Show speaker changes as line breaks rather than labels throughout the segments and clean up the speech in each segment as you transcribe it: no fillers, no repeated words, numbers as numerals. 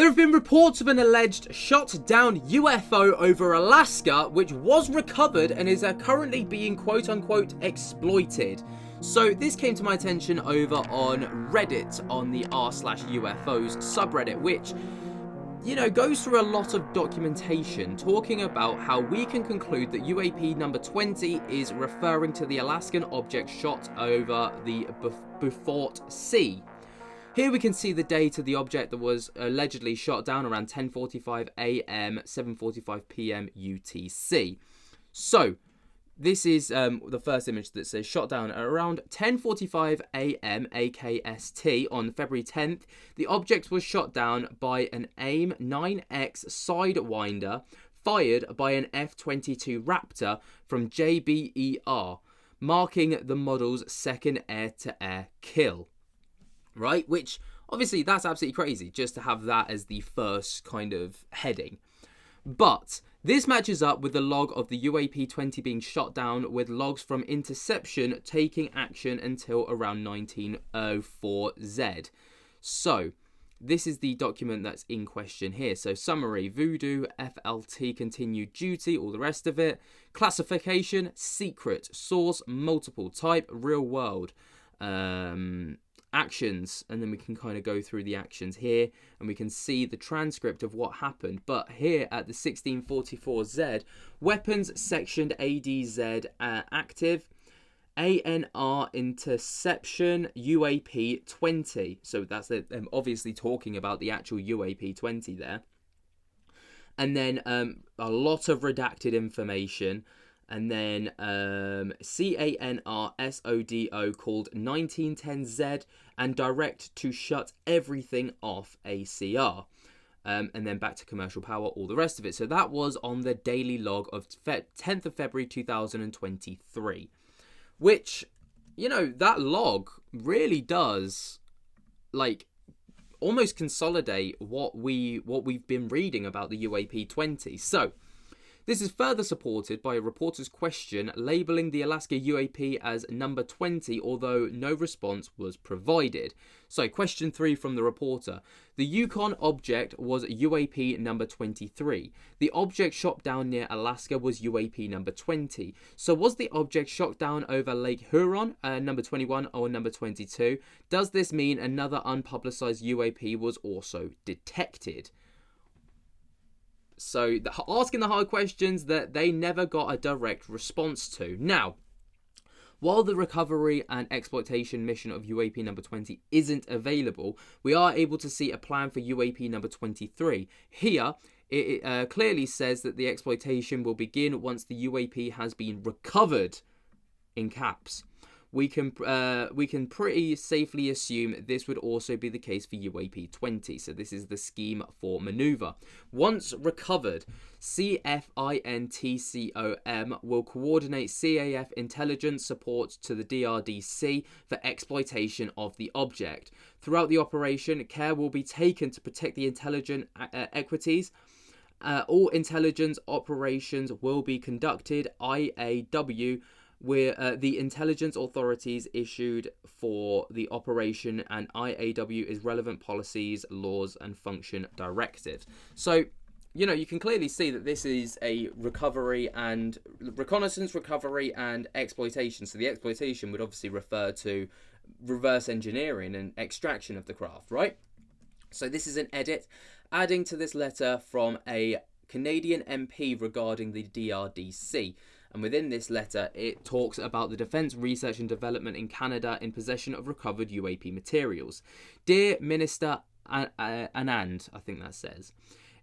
There have been reports of an alleged shot-down UFO over Alaska, which was recovered and is currently being quote-unquote exploited. So this came to my attention over on Reddit, on the r/UFOs subreddit, which, you know, goes through a lot of documentation talking about how we can conclude that UAP number 20 is referring to the Alaskan object shot over the Beaufort Sea. Here we can see the date of the object that was allegedly shot down around 10:45 a.m., 7:45 p.m. UTC. So, this is the first image that says shot down at around 10:45 a.m. AKST on February 10th. The object was shot down by an AIM 9X Sidewinder fired by an F-22 Raptor from JBER, marking the model's second air-to-air kill. Right, which obviously that's absolutely crazy just to have that as the first kind of heading. But this matches up with the log of the UAP-20 being shot down, with logs from interception taking action until around 1904Z. So this is the document that's in question here. So summary: Voodoo, FLT continued duty, all the rest of it. Classification: secret. Source: multiple. Type: real world. Actions, and then we can kind of go through the actions here and we can see the transcript of what happened. But here at the 1644Z, weapons sectioned ADZ active, ANR interception UAP 20. So that's them obviously talking about the actual UAP 20 there. And then a lot of redacted information. And then CANRSODO called 1910Z and direct to shut everything off ACR. And then back to commercial power, all the rest of it. So that was on the daily log of 10th of February 2023. Which, you know, that log really does, like, almost consolidate what we've been reading about the UAP 20. So this is further supported by a reporter's question labelling the Alaska UAP as number 20, although no response was provided. So, question 3 from the reporter. The Yukon object was UAP number 23. The object shot down near Alaska was UAP number 20. So, was the object shot down over Lake Huron, number 21, or number 22? Does this mean another unpublicized UAP was also detected? So, asking the hard questions that they never got a direct response to. Now, while the recovery and exploitation mission of UAP number 20 isn't available, we are able to see a plan for UAP number 23. Here, it clearly says that the exploitation will begin once the UAP has been recovered, in caps. We can pretty safely assume this would also be the case for UAP 20. So this is the scheme for maneuver. Once recovered, CFINTCOM will coordinate CAF intelligence support to the DRDC for exploitation of the object. Throughout the operation, care will be taken to protect the intelligent equities. All intelligence operations will be conducted IAW where the intelligence authorities issued for the operation, and IAW is relevant policies, laws, and function directives. So, you know, you can clearly see that this is a recovery and reconnaissance, recovery, and exploitation. So the exploitation would obviously refer to reverse engineering and extraction of the craft, right? So this is an edit adding to this letter from a Canadian MP regarding the DRDC. And within this letter, it talks about the Defence Research and Development in Canada in possession of recovered UAP materials. Dear Minister Anand, I think that says,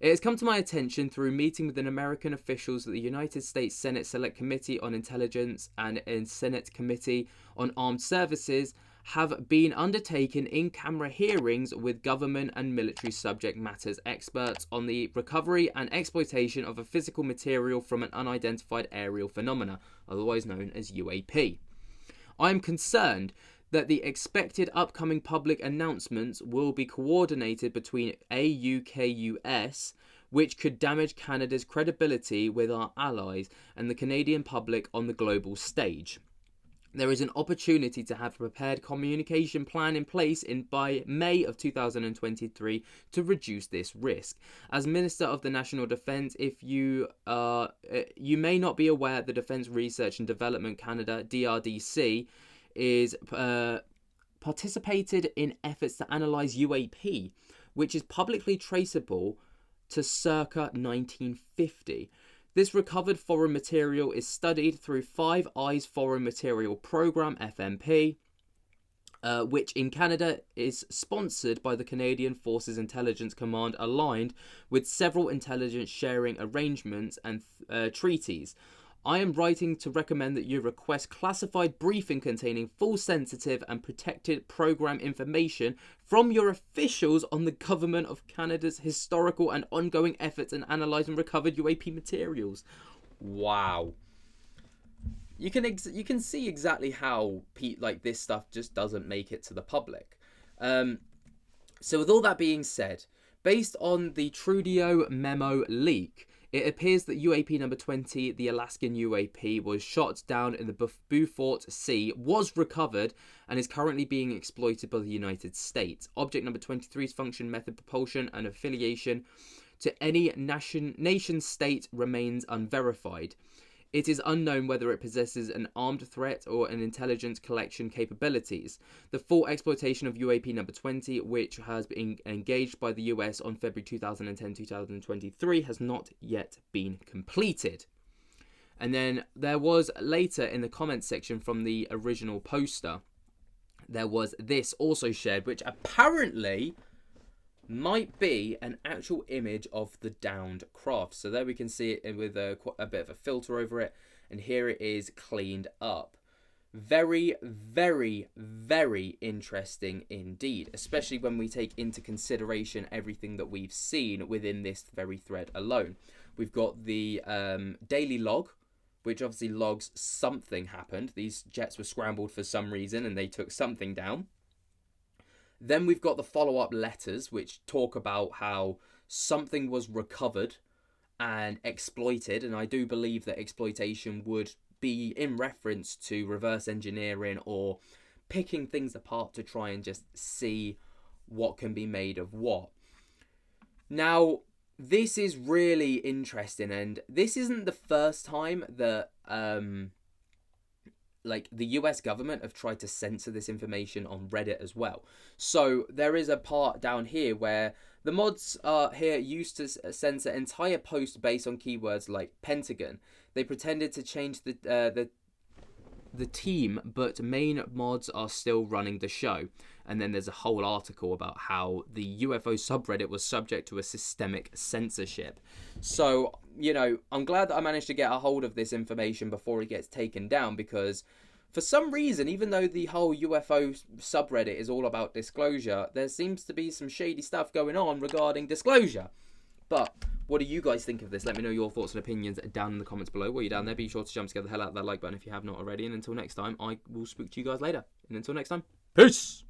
it has come to my attention through meeting with an American officials that the United States Senate Select Committee on Intelligence and Senate Committee on Armed Services have been undertaken in-camera hearings with government and military subject matters experts on the recovery and exploitation of a physical material from an unidentified aerial phenomena, otherwise known as UAP. I am concerned that the expected upcoming public announcements will be coordinated between AUKUS, which could damage Canada's credibility with our allies and the Canadian public on the global stage. There is an opportunity to have a prepared communication plan in place by May of 2023 to reduce this risk. As Minister of the National Defence, if you may not be aware, the Defence Research and Development Canada (DRDC) is participated in efforts to analyse UAP, which is publicly traceable to circa 1950. This recovered foreign material is studied through Five Eyes Foreign Material Programme (FMP), which in Canada is sponsored by the Canadian Forces Intelligence Command, aligned with several intelligence sharing arrangements and treaties. I am writing to recommend that you request classified briefing containing full sensitive and protected programme information from your officials on the Government of Canada's historical and ongoing efforts in analysing recovered UAP materials. Wow. You can see exactly how this stuff just doesn't make it to the public. So with all that being said, based on the Trudeau memo leak, it appears that UAP number 20, the Alaskan UAP, was shot down in the Beaufort Sea, was recovered, and is currently being exploited by the United States. Object number 23's function, method, propulsion, and affiliation to any nation state remains unverified. It is unknown whether it possesses an armed threat or an intelligence collection capabilities. The full exploitation of UAP number 20, which has been engaged by the US on February 2010-2023, has not yet been completed. And then there was later in the comments section from the original poster, there was this also shared, which apparently might be an actual image of the downed craft. So there we can see it with a bit of a filter over it, and here it is cleaned up. Very, very, very interesting indeed, especially when we take into consideration everything that we've seen within this very thread alone. We've got the daily log, which obviously logs something happened. These jets were scrambled for some reason and they took something down. Then we've got the follow-up letters, which talk about how something was recovered and exploited. And I do believe that exploitation would be in reference to reverse engineering or picking things apart to try and just see what can be made of what. Now, this is really interesting, and this isn't the first time that the US government have tried to censor this information on Reddit as well. So there is a part down here where the mods here used to censor entire posts based on keywords like Pentagon. They pretended to change the team, but main mods are still running the show. And then there's a whole article about how the UFO subreddit was subject to a systemic censorship. So, I'm glad that I managed to get a hold of this information before it gets taken down, because for some reason, even though the whole UFO subreddit is all about disclosure, there seems to be some shady stuff going on regarding disclosure. But what do you guys think of this? Let me know your thoughts and opinions down in the comments below. While you're down there, be sure to jump together the hell out of that like button if you have not already. And until next time, I will speak to you guys later. And until next time, peace!